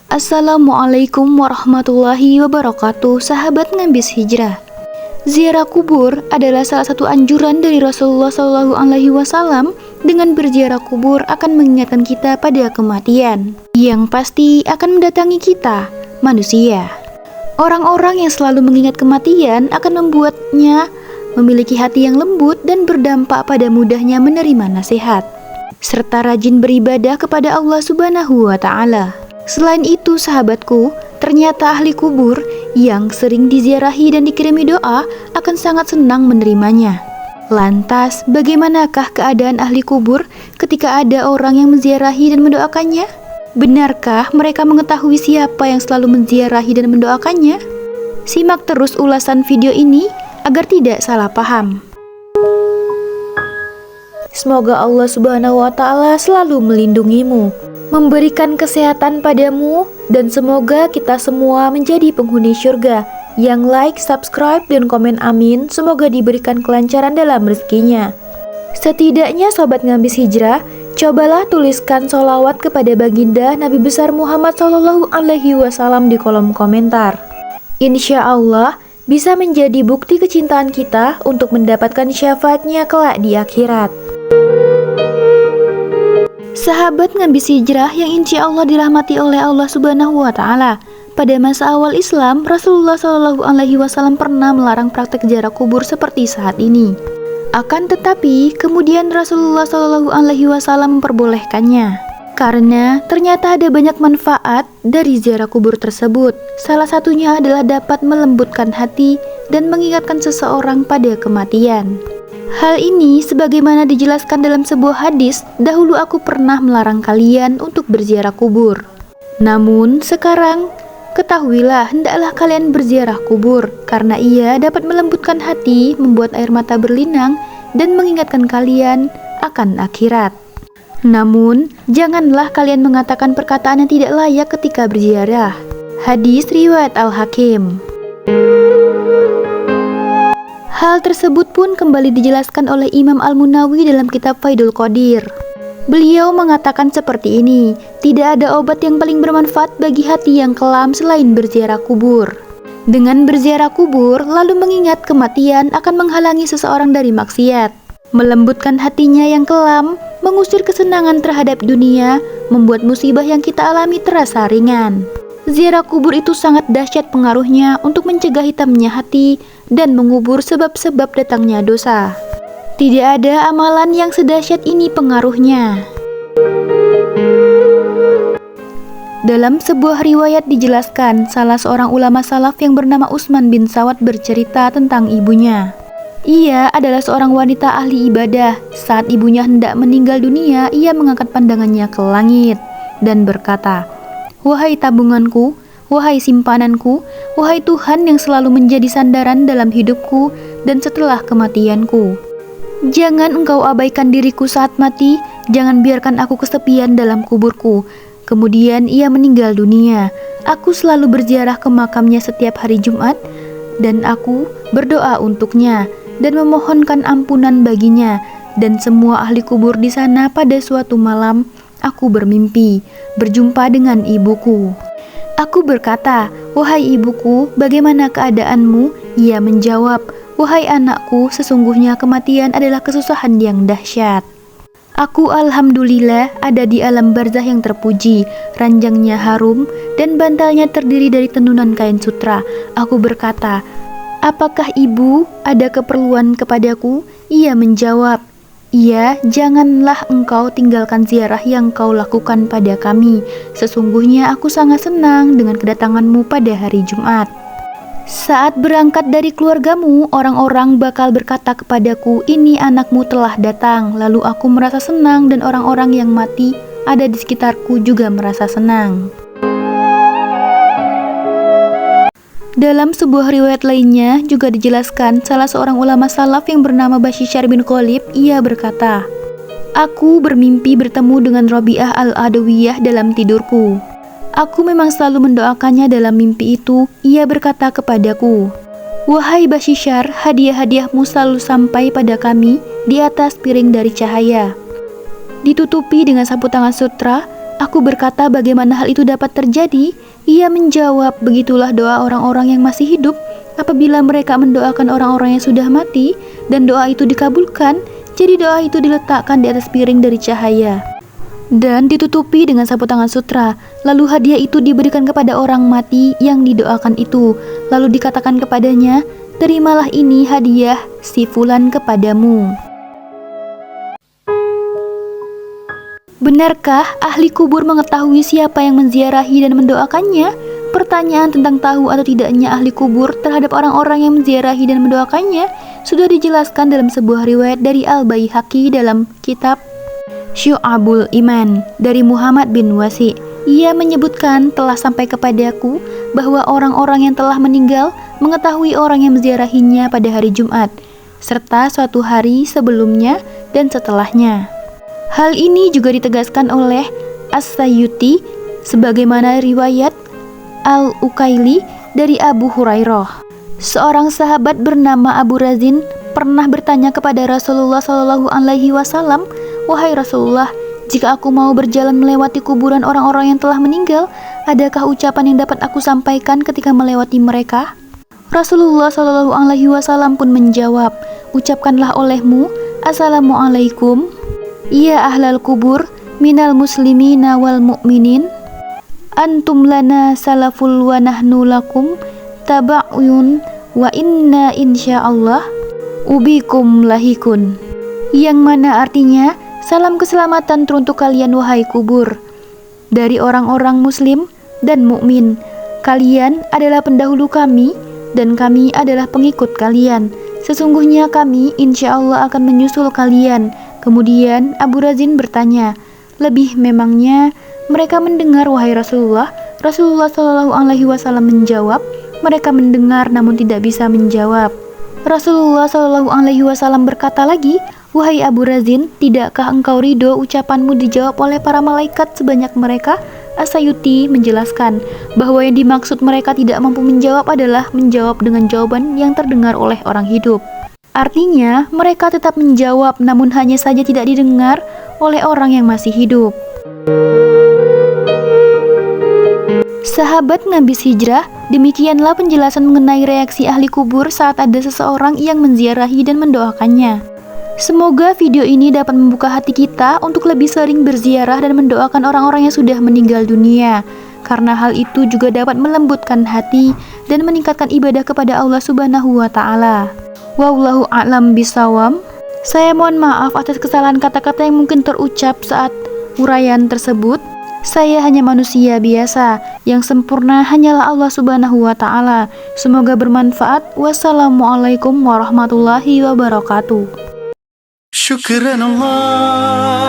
Assalamualaikum warahmatullahi wabarakatuh, sahabat Ngabis Hijrah. Ziarah kubur adalah salah satu anjuran dari Rasulullah SAW. Dengan berziarah kubur akan mengingatkan kita pada kematian yang pasti akan mendatangi kita, manusia. Orang-orang yang selalu mengingat kematian akan membuatnya memiliki hati yang lembut dan berdampak pada mudahnya menerima nasihat, serta rajin beribadah kepada Allah Subhanahu wa Ta'ala. Selain itu, sahabatku, ternyata ahli kubur yang sering diziarahi dan dikirimi doa akan sangat senang menerimanya. Lantas, bagaimanakah keadaan ahli kubur ketika ada orang yang menziarahi dan mendoakannya? Benarkah mereka mengetahui siapa yang selalu menziarahi dan mendoakannya? Simak terus ulasan video ini agar tidak salah paham. Semoga Allah Subhanahu wa Ta'ala selalu melindungimu, memberikan kesehatan padamu, dan semoga kita semua menjadi penghuni surga. Yang like, subscribe, dan komen amin, semoga diberikan kelancaran dalam rezekinya. Setidaknya sobat Ngabis Hijrah, cobalah tuliskan sholawat kepada baginda Nabi besar Muhammad SAW di kolom komentar. Insya Allah bisa menjadi bukti kecintaan kita untuk mendapatkan syafaatnya kelak di akhirat. Sahabat Ngabis Hijrah yang insya Allah dirahmati oleh Allah Subhanahu wa Ta'ala, pada masa awal Islam, Rasulullah SAW pernah melarang praktek ziarah kubur seperti saat ini. Akan tetapi, kemudian Rasulullah SAW memperbolehkannya, karena ternyata ada banyak manfaat dari ziarah kubur tersebut. Salah satunya adalah dapat melembutkan hati dan mengingatkan seseorang pada kematian. Hal ini sebagaimana dijelaskan dalam sebuah hadis, dahulu aku pernah melarang kalian untuk berziarah kubur. Namun sekarang, ketahuilah hendaklah kalian berziarah kubur, karena ia dapat melembutkan hati, membuat air mata berlinang, dan mengingatkan kalian akan akhirat. Namun, janganlah kalian mengatakan perkataan yang tidak layak ketika berziarah. Hadis riwayat Al-Hakim. Hal tersebut pun kembali dijelaskan oleh Imam Al-Munawi dalam kitab Faidul Qadir. Beliau mengatakan seperti ini, tidak ada obat yang paling bermanfaat bagi hati yang kelam selain berziarah kubur. Dengan berziarah kubur, lalu mengingat kematian akan menghalangi seseorang dari maksiat, melembutkan hatinya yang kelam, mengusir kesenangan terhadap dunia, membuat musibah yang kita alami terasa ringan. Ziarah kubur itu sangat dahsyat pengaruhnya untuk mencegah hitamnya hati dan mengubur sebab-sebab datangnya dosa. Tidak ada amalan yang sedahsyat ini pengaruhnya. Dalam sebuah riwayat dijelaskan, salah seorang ulama salaf yang bernama Utsman bin Sawad bercerita tentang ibunya. Ia adalah seorang wanita ahli ibadah. Saat ibunya hendak meninggal dunia, ia mengangkat pandangannya ke langit dan berkata, "Wahai tabunganku, wahai simpananku, wahai Tuhan yang selalu menjadi sandaran dalam hidupku dan setelah kematianku. Jangan engkau abaikan diriku saat mati, jangan biarkan aku kesepian dalam kuburku." Kemudian ia meninggal dunia. Aku selalu berziarah ke makamnya setiap hari Jumat, dan aku berdoa untuknya dan memohonkan ampunan baginya. Dan semua ahli kubur di sana pada suatu malam, aku bermimpi berjumpa dengan ibuku. Aku berkata, "Wahai ibuku, bagaimana keadaanmu?" Ia menjawab, "Wahai anakku, sesungguhnya kematian adalah kesusahan yang dahsyat. Aku alhamdulillah ada di alam barzah yang terpuji, ranjangnya harum dan bantalnya terdiri dari tenunan kain sutra." Aku berkata, "Apakah ibu ada keperluan kepadaku?" Ia menjawab, "Iya, janganlah engkau tinggalkan ziarah yang kau lakukan pada kami. Sesungguhnya aku sangat senang dengan kedatanganmu pada hari Jumat. Saat berangkat dari keluargamu, orang-orang bakal berkata kepadaku, 'Ini anakmu telah datang.' Lalu aku merasa senang dan orang-orang yang mati ada di sekitarku juga merasa senang." Dalam sebuah riwayat lainnya juga dijelaskan, salah seorang ulama salaf yang bernama Bashishar bin Khalib, ia berkata, "Aku bermimpi bertemu dengan Rabi'ah al-Adawiyah dalam tidurku. Aku memang selalu mendoakannya dalam mimpi itu. Ia berkata kepadaku, 'Wahai Bashishar, hadiah-hadiahmu selalu sampai pada kami di atas piring dari cahaya, ditutupi dengan sapu tangan sutra, Aku berkata bagaimana hal itu dapat terjadi? Ia menjawab, begitulah doa orang-orang yang masih hidup. Apabila mereka mendoakan orang-orang yang sudah mati dan doa itu dikabulkan, jadi doa itu diletakkan di atas piring dari cahaya dan ditutupi dengan sapu tangan sutra. Lalu hadiah itu diberikan kepada orang mati yang didoakan itu. Lalu dikatakan kepadanya, terimalah ini hadiah si fulan kepadamu. Benarkah ahli kubur mengetahui siapa yang menziarahi dan mendoakannya? Pertanyaan tentang tahu atau tidaknya ahli kubur terhadap orang-orang yang menziarahi dan mendoakannya sudah dijelaskan dalam sebuah riwayat dari Al-Baihaqi dalam kitab Syu'abul Iman dari Muhammad bin Wasi. Ia menyebutkan, telah sampai kepadaku bahwa orang-orang yang telah meninggal mengetahui orang yang menziarahinya pada hari Jumat, serta suatu hari sebelumnya dan setelahnya. Hal ini juga ditegaskan oleh As-Sayyuti sebagaimana riwayat Al-Ukaili dari Abu Hurairah. Seorang sahabat bernama Abu Razin pernah bertanya kepada Rasulullah SAW, "Wahai Rasulullah, jika aku mau berjalan melewati kuburan orang-orang yang telah meninggal, adakah ucapan yang dapat aku sampaikan ketika melewati mereka?" Rasulullah SAW pun menjawab, "Ucapkanlah olehmu, Assalamualaikum, ya ahlal kubur, minal muslimina wal mu'minin, antum lana salaful wa nahnu lakum taba'uyun wa inna insyaallah ubikum lahikun." Yang mana artinya, salam keselamatan teruntuk kalian wahai kubur, dari orang-orang muslim dan mukmin. Kalian adalah pendahulu kami dan kami adalah pengikut kalian. Sesungguhnya kami insya Allah akan menyusul kalian. Kemudian Abu Razin bertanya, "Lebih memangnya mereka mendengar wahai Rasulullah?" Rasulullah SAW menjawab, "Mereka mendengar namun tidak bisa menjawab." Rasulullah SAW berkata lagi, "Wahai Abu Razin, tidakkah engkau ridho ucapanmu dijawab oleh para malaikat sebanyak mereka?" As-Sayyuti menjelaskan bahwa yang dimaksud mereka tidak mampu menjawab adalah menjawab dengan jawaban yang terdengar oleh orang hidup. Artinya, mereka tetap menjawab namun hanya saja tidak didengar oleh orang yang masih hidup. Sahabat ngabis hijrah, demikianlah penjelasan mengenai reaksi ahli kubur saat ada seseorang yang menziarahi dan mendoakannya. Semoga video ini dapat membuka hati kita untuk lebih sering berziarah dan mendoakan orang-orang yang sudah meninggal dunia, karena hal itu juga dapat melembutkan hati dan meningkatkan ibadah kepada Allah Subhanahu wa Ta'ala. Wallahu a'lam bishawab. Saya mohon maaf atas kesalahan kata-kata yang mungkin terucap saat uraian tersebut. Saya hanya manusia biasa, yang sempurna hanyalah Allah Subhanahu wa Ta'ala. Semoga bermanfaat. Wassalamualaikum warahmatullahi wabarakatuh. Syukran Allah.